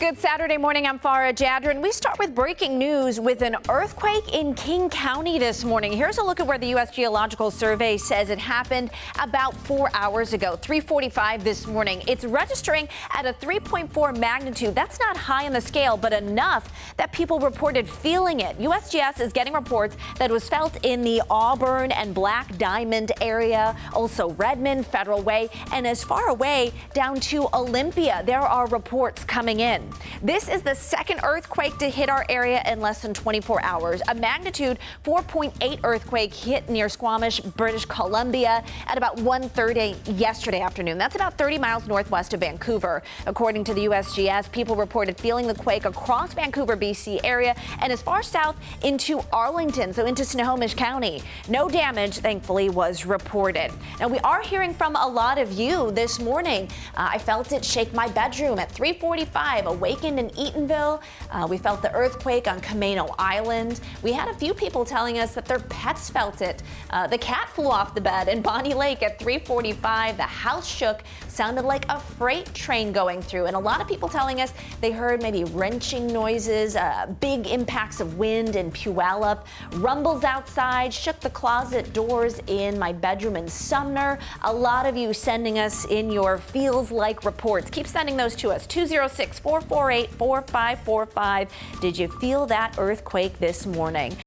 Good Saturday morning. I'm Farah Jadrin. We start with breaking news with an earthquake in King County this morning. Here's a look at where the U.S. Geological Survey says it happened about 4 hours ago, 3:45 this morning. It's registering at a 3.4 magnitude. That's not high on the scale, but enough that people reported feeling it. USGS is getting reports that it was felt in the Auburn and Black Diamond area, also Redmond, Federal Way, and as far away down to Olympia. There are reports coming in. This is the second earthquake to hit our area in less than 24 hours. A magnitude 4.8 earthquake hit near Squamish, British Columbia at about 1:30 yesterday afternoon. That's about 30 miles northwest of Vancouver. According to the USGS, people reported feeling the quake across Vancouver, BC area and as far south into Arlington, so into Snohomish County. No damage, thankfully, was reported. Now, we are hearing from a lot of you this morning. I felt it shake my bedroom at 3:45. Awakened in Eatonville. We felt the earthquake on Camano Island. We had a few people telling us that their pets felt it. The cat flew off the bed in Bonnie Lake at 3:45. The house shook, sounded like a freight train going through. And a lot of people telling us they heard maybe wrenching noises, big impacts of wind in Puyallup, rumbles outside, shook the closet doors in my bedroom in Sumner. A lot of you sending us in your feels like reports. Keep sending those to us. 206-448-4545. Did you feel that earthquake this morning?